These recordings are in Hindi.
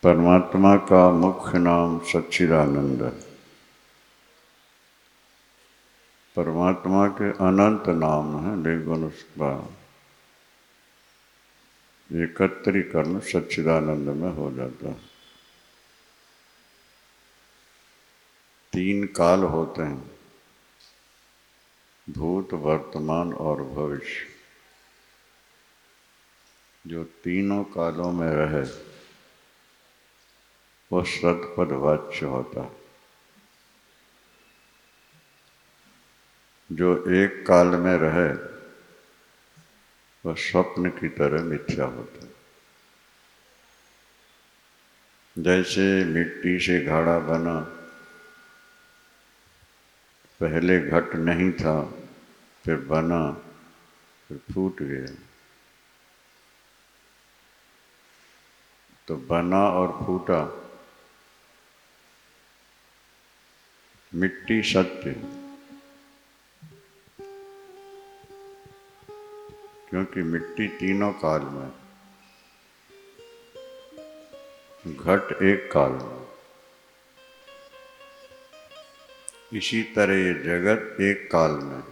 परमात्मा का मुख्य नाम सच्चिदानंद है। परमात्मा के अनंत नाम हैं, लेकिन उसका एकत्रीकरण सच्चिदानंद में हो जाता है। तीन काल होते हैं, भूत, वर्तमान और भविष्य। जो तीनों कालों में रहे वो सतपद वाच्य होता है। जो एक काल में रहे वह स्वप्न की तरह मिथ्या होता है। जैसे मिट्टी से घड़ा बना, पहले घट नहीं था, फिर बना, फिर फूट गया। तो बना और फूटा, मिट्टी सत्य, क्योंकि मिट्टी तीनों काल में, घट एक काल में। इसी तरह ये जगत एक काल में।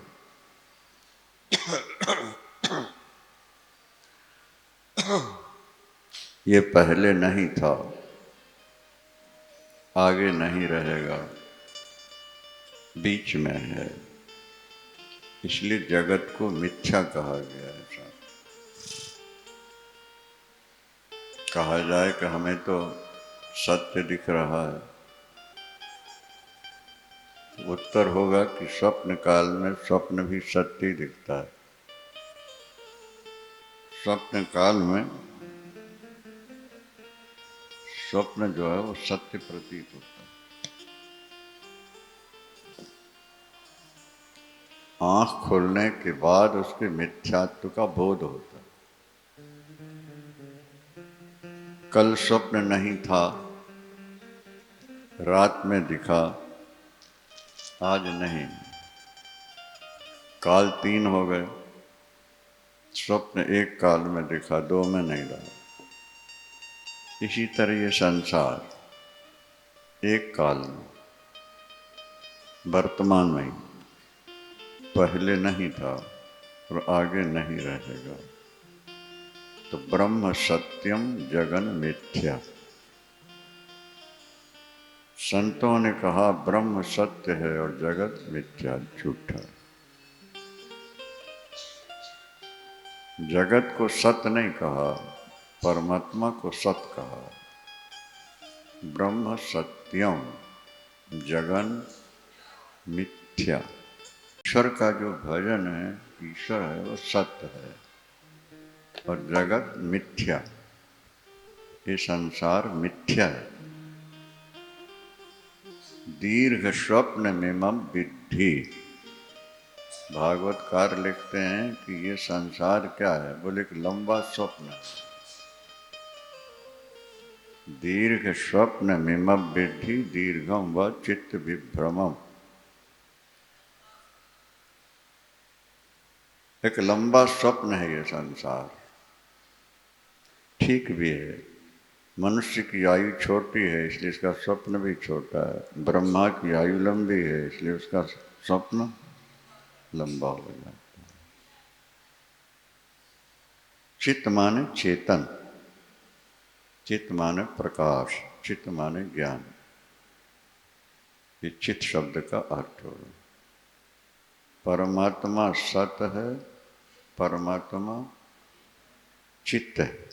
ये पहले नहीं था, आगे नहीं रहेगा, बीच में है। इसलिए जगत को मिथ्या कहा गया है। ऐसा कहा जाए कि हमें तो सत्य दिख रहा है, उत्तर होगा कि स्वप्न काल में स्वप्न भी सत्य ही दिखता है। स्वप्न काल में स्वप्न जो है वो सत्य प्रतीत होता है। आंख खोलने के बाद उसके मिथ्यात्व का बोध होता है। कल स्वप्न नहीं था, रात में दिखा, आज नहीं। काल तीन हो गए, स्वप्न एक काल में दिखा, दो में नहीं रहा। इसी तरह ये संसार एक काल में, वर्तमान में, पहले नहीं था और आगे नहीं रहेगा। तो ब्रह्म सत्यम जगन मिथ्या। संतों ने कहा ब्रह्म सत्य है और जगत मिथ्या, झूठा। जगत को सत्य नहीं कहा, परमात्मा को सत्य कहा। ब्रह्म सत्यम जगन मिथ्या। ईश्वर का जो भजन है, ईश्वर है वो सत्य है और जगत मिथ्या। ये संसार मिथ्या है। दीर्घ स्वप्न मिमम विद्धि। भागवतकार लिखते हैं कि ये संसार क्या है, बोले कि लंबा स्वप्न है। दीर्घ स्वप्न मिमम विद्धि दीर्घम व चित्त विभ्रमम। एक लंबा स्वप्न है ये संसार। ठीक भी है, मनुष्य की आयु छोटी है इसलिए इसका स्वप्न भी छोटा है। ब्रह्मा की आयु लंबी है इसलिए उसका स्वप्न लंबा हो जाता है। चित्त माने चेतन, चित्त माने प्रकाश, चित्त माने ज्ञान। ये चित्त शब्द का अर्थ हो। परमात्मा सत है, परमात्मा चित्त है।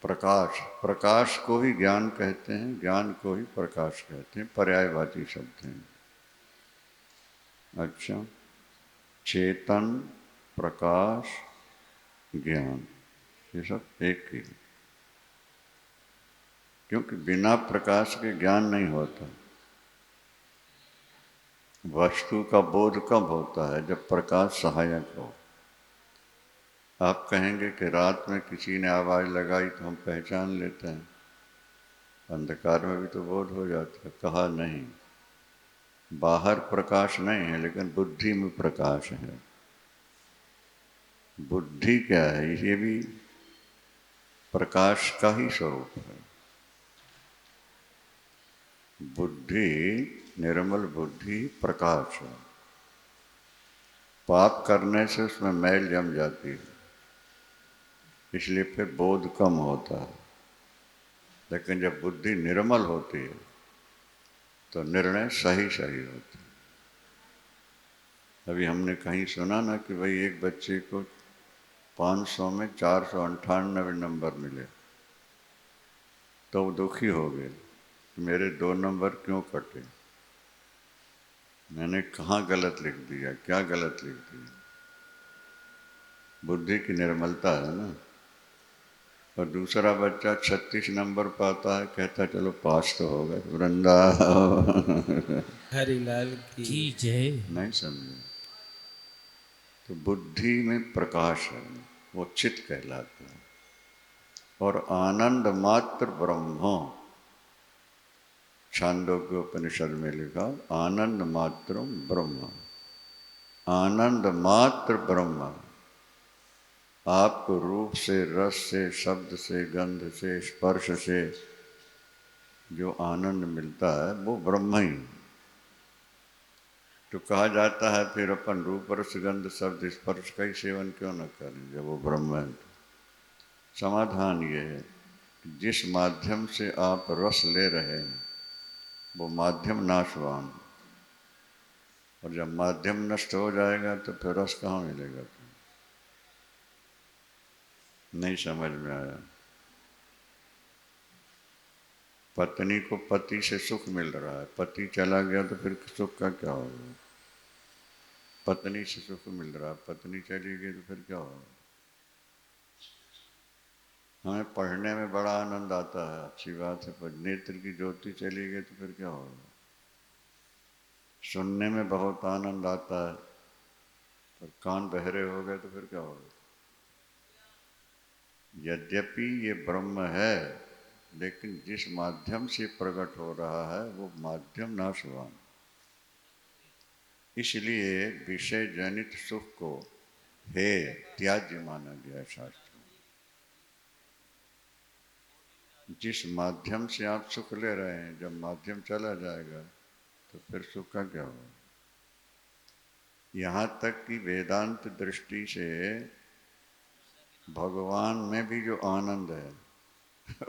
प्रकाश, प्रकाश को ही ज्ञान कहते हैं, ज्ञान को ही प्रकाश कहते हैं, पर्यायवाची शब्द हैं। अच्छा, चेतन, प्रकाश, ज्ञान, ये सब एक ही। क्योंकि बिना प्रकाश के ज्ञान नहीं होता। वस्तु का बोध कब होता है, जब प्रकाश सहायक हो। आप कहेंगे कि रात में किसी ने आवाज़ लगाई तो हम पहचान लेते हैं, अंधकार में भी तो बोध हो जाता है। कहा नहीं, बाहर प्रकाश नहीं है लेकिन बुद्धि में प्रकाश है। बुद्धि क्या है, ये भी प्रकाश का ही स्वरूप है। बुद्धि, निर्मल बुद्धि प्रकाश है। पाप करने से उसमें मैल जम जाती है, इसलिए फिर बोध कम होता है। लेकिन जब बुद्धि निर्मल होती है तो निर्णय सही सही होते हैं। अभी हमने कहीं सुना ना कि भाई एक बच्चे को 500 में 498 नंबर मिले, तो वो दुखी हो गए कि मेरे 2 नंबर क्यों कटे, मैंने कहाँ गलत लिख दिया, क्या गलत लिख दिया। बुद्धि की निर्मलता है ना। और दूसरा बच्चा 36 नंबर पाता है, कहता चलो पास तो हो गए, वृंदावन हरिलाल की जय। नहीं समझे। तो बुद्धि में प्रकाश है, वो चित्त कहलाता है। और आनंद मात्र ब्रह्म, छांदोग्य उपनिषद में लिखा आनंद मात्र ब्रह्म। आनंद मात्र ब्रह्म। आपको रूप से, रस से, शब्द से, गंध से, स्पर्श से जो आनंद मिलता है वो ब्रह्म ही। तो कहा जाता है फिर अपन रूप रस गंध शब्द स्पर्श का ही सेवन क्यों न करें जब वो ब्रह्म है। समाधान ये है कि जिस माध्यम से आप रस ले रहे हैं वो माध्यम नाशवान, और जब माध्यम नष्ट हो जाएगा तो फिर रस कहाँ मिलेगा। नहीं समझ में आया। पत्नी को पति से सुख मिल रहा है, पति चला गया तो फिर सुख का क्या होगा। पत्नी से सुख मिल रहा है, पत्नी चली गई तो फिर क्या होगा। हमें पढ़ने में बड़ा आनंद आता है, अच्छी बात है, पर नेत्र की ज्योति चली गई तो फिर क्या होगा। सुनने में बहुत आनंद आता है, पर कान बहरे हो गए तो फिर क्या होगा। यद्यपि ये ब्रह्म है, लेकिन जिस माध्यम से प्रकट हो रहा है वो माध्यम नाशवान, इसलिए विषय जनित सुख को हे त्याज्य माना गया शास्त्र में। जिस माध्यम से आप सुख ले रहे हैं, जब माध्यम चला जाएगा तो फिर सुख का क्या होगा। यहाँ तक कि वेदांत दृष्टि से भगवान में भी जो आनंद है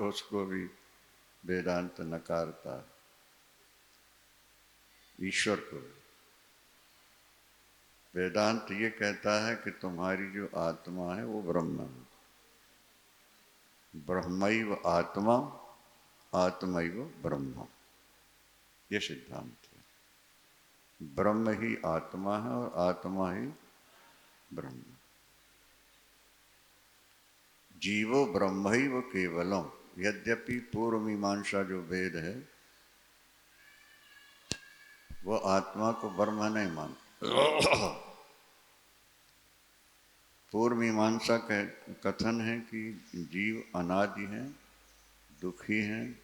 उसको भी वेदांत नकारता है, ईश्वर को। वेदांत ये कहता है कि तुम्हारी जो आत्मा है वो ब्रह्म है। ब्रह्मैव आत्मा, आत्मैव ब्रह्म, ये सिद्धांत है। ब्रह्म ही आत्मा है और आत्मा ही ब्रह्म। जीवो ब्रह्मैव केवलम, यद्यपि पूर्व मीमांसा जो वेद है वो आत्मा को ब्रह्म नहीं मानता। पूर्व मीमांसा का कथन है कि जीव अनादि हैं, दुखी हैं,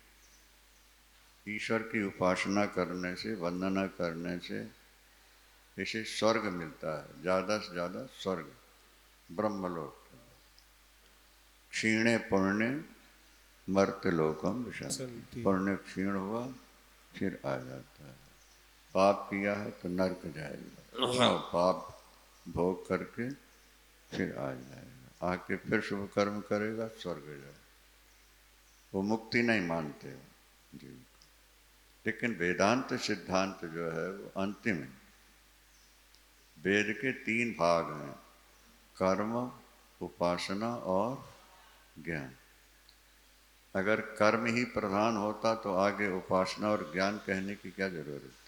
ईश्वर की उपासना करने से, वंदना करने से इसे स्वर्ग मिलता है, ज़्यादा से ज़्यादा स्वर्ग, ब्रह्मलोक। क्षीणे पुण्य मर्त्य लोकम विशांति। पुण्य क्षीण हुआ फिर आ जाता है। पाप किया है तो नरक जाएगा, पाप भोग करके फिर आ जाएगा, आके फिर शुभ कर्म करेगा, स्वर्ग जाएगा। वो मुक्ति नहीं मानते जी। लेकिन वेदांत सिद्धांत जो है वो अंतिम है। वेद के 3 भाग हैं, कर्म, उपासना और ज्ञान। अगर कर्म ही प्रधान होता तो आगे उपासना और ज्ञान कहने की क्या जरूरत है।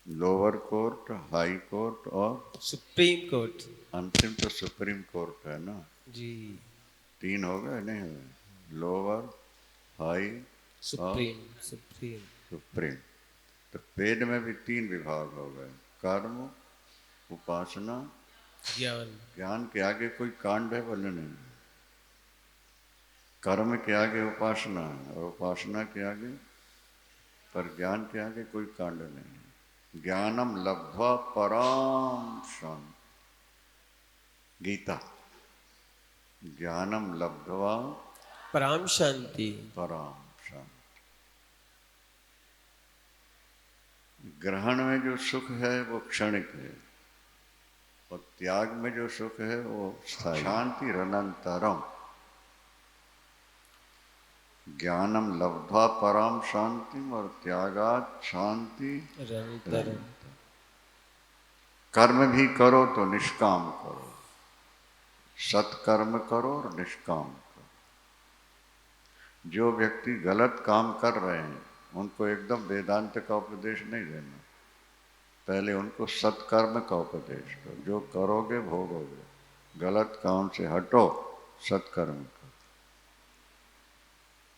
लोअर कोर्ट, हाई कोर्ट और सुप्रीम कोर्ट, अंतिम तो सुप्रीम कोर्ट है ना जी। 3 हो गए नहीं हो गए, लोअर, हाई और सुप्रीम, सुप्रीम। सुप्रीम। तो वेद में भी 3 विभाग हो गए, कर्म, उपासना, ज्ञान। ज्ञान के आगे कोई कांड है बोले नहीं। कर्म के आगे उपासना है और उपासना के आगे, पर ज्ञान के आगे कोई कांड नहीं। ज्ञानम लब्ध्वा पराम शांति, गीता। ज्ञानम लब्ध्वा पराम शांति। पराम शांति। ग्रहण में जो सुख है वो क्षणिक है और त्याग में जो सुख है वो स्थायी। शांति अनंतरम। ज्ञानम लब्ध्वा पराम शांति और त्यागात शांति निरंतरम। कर्म भी करो तो निष्काम करो, सत्कर्म करो और निष्काम करो। जो व्यक्ति गलत काम कर रहे हैं उनको एकदम वेदांत का उपदेश नहीं देना, पहले उनको सत्कर्म का उपदेश करो। जो करोगे भोगोगे, गलत काम से हटो, सत्कर्म करो।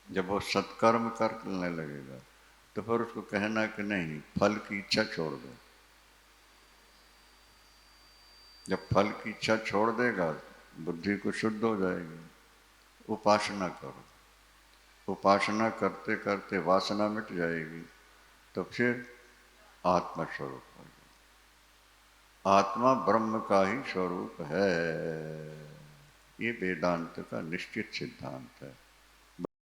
जब वो सत्कर्म करने लगेगा तो फिर उसको कहना कि नहीं, फल की इच्छा छोड़ दो। जब फल की इच्छा छोड़ देगा बुद्धि को शुद्ध हो जाएगी। उपासना करो, उपासना करते करते वासना मिट जाएगी तो फिर आत्मा स्वरूप हो जाए। आत्मा ब्रह्म का ही स्वरूप है, ये वेदांत का निश्चित सिद्धांत है।